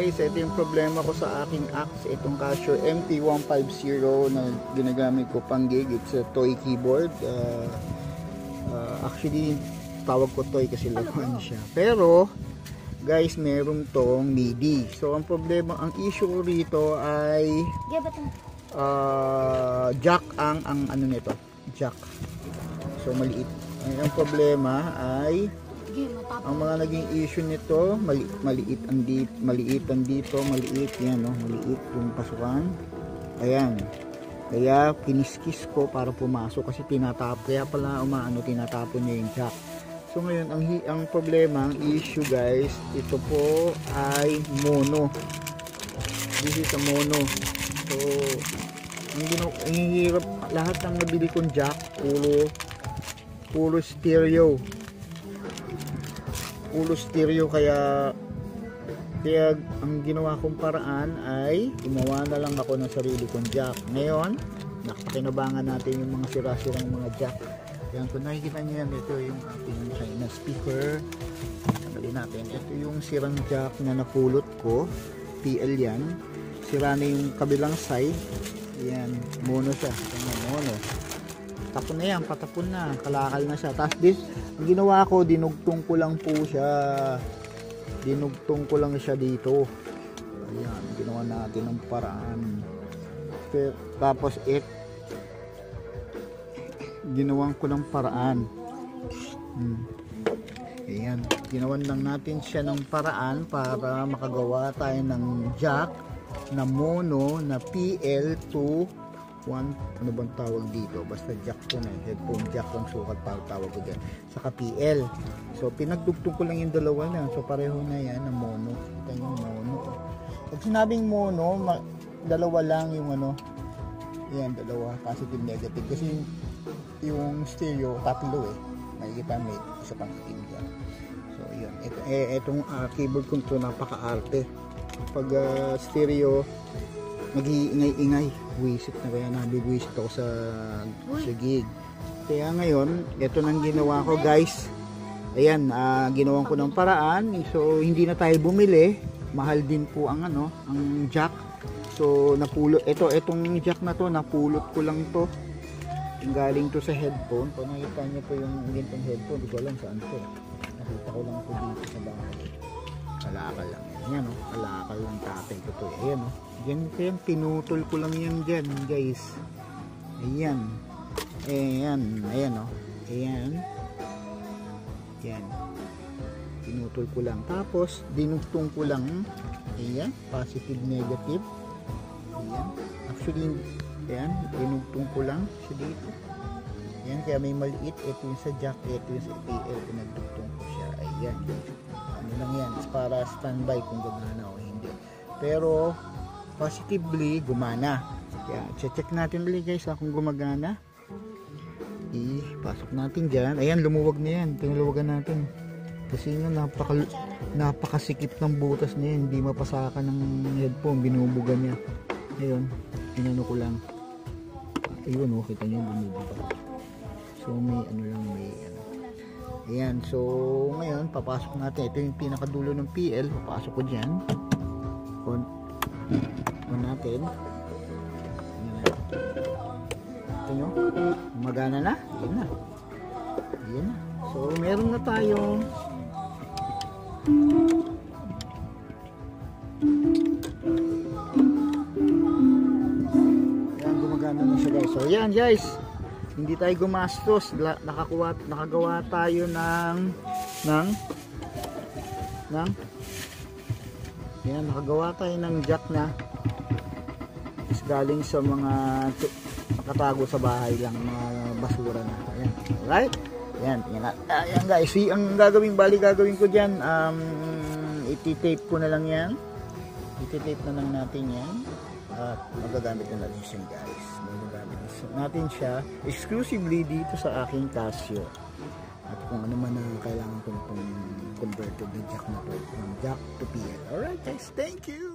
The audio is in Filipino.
guys, ito yung problema ko sa aking axe. Itong Casio MT150 na ginagamit ko pang gig. It's a toy keyboard. Actually, tawag ko toy kasi laruan siya. Pero, guys, meron tong MIDI. So, ang problema, ang issue rito ay jack ang ano nito. Jack. So, maliit. Ang problema ay ang mga naging issue nito, maliit dito, maliit yan, no? Maliit yung pasukan. Ayan. Kaya kiniskis ko para pumasok kasi kaya pala tinatapon niya yung jack. So ngayon ang problema, ang issue guys, ito po ay mono. This is a mono. So ang hirap, lahat ng nabili kong jack puro stereo. Kaya ang ginawa kong paraan ay gumawa na lang ako ng sarili kong jack. Ngayon, nakapakinabangan natin yung mga sira-sirang mga jack. Yan, kung nakikita nyo yan, ito yung ating China speaker. Tanggalin natin. Ito yung sirang jack na napulot ko. PL yan. Sira na yung kabilang side. Yan, mono siya. Mono. Tapon na yan, patapon na. Kalakal na siya. Tapos ang ginawa ko, dinugtong ko lang po siya. Dinugtong ko lang siya dito. Ayan, ginawa natin ng paraan. Tapos ginawan ko ng paraan. Ayan, ginawan lang natin siya ng paraan para makagawa tayo ng jack na mono na PL2 ano bang tawag dito, basta jack po na, headphone jack ang sukat para tawag ko dyan, saka PL. So pinagdugtong ko lang yung dalawa na, so pareho na yan na mono. Ito yung mono. Pag sinabing mono, dalawa lang yung yan, dalawa, positive negative, kasi yung stereo tatlo makikita may isa pang itim dyan. So yun, itong keyboard ko ito, napaka-arte. Pag stereo nag-iingay-ingay, wisit na, kaya nabibwisit ako sa gig. Kaya ngayon, ito nang ginawa ko guys. Ayan, ginawan ko ng paraan. So hindi na tayo bumili, mahal din po ang ang jack. So napulot itong jack na to, napulot ko lang to. Galing to sa headphone. Kung nakita niyo po yung ganitong headphone, di ko alam saan to. Nakita ko lang po dito sa bahay. Kalakal lang yan, kalakal lang tatay ko to. Ayan, yan, pinutol ko lang yan dyan guys. Ayan, ayan, yan, pinutol ko lang, tapos dinugtong ko lang. Ayan, positive negative. Ayan, actually ayan, dinugtong ko lang siya dito. Ayan, kaya may maliit. Ito yung sa jack, ito yung sa PL, pinagdugtong ko siya. Ayan, ano lang yan, para standby kung gumana o hindi. Pero positively gumana. Kaya check natin ulit guys kung gumagana. Pasok natin dyan. Ayan, lumuwag na yan. Tinuluwagan natin. Kasi nga napakasikip ng butas na yan. Hindi mapasakan ng headphone. Binubuga niya. Ayun, inano ko lang. Ayun, kita nyo bumubuga. So may ayan, so ngayon papasok natin. Ito yung pinakadulo ng PL. Papasok ko dyan. On natin. Ito nyo, magana na. Ayan na. So meron na tayong ayan, gumagana na siya guys. So ayan guys, hindi tayo gumastos, nakagawa tayo ng yan, nakagawa tayo ng jack na is galing sa mga nakatago sa bahay lang, mga basura na. Ayan, alright, ayan guys, ang gagawin ko dyan, iti-tape ko na lang yan, iti-tape na lang natin yan, at magagamit na natin siya guys. Natin siya exclusively dito sa aking Casio, at kung ano man ang kailangan ko itong converted na jack na to, from jack to PL. Alright guys, thank you.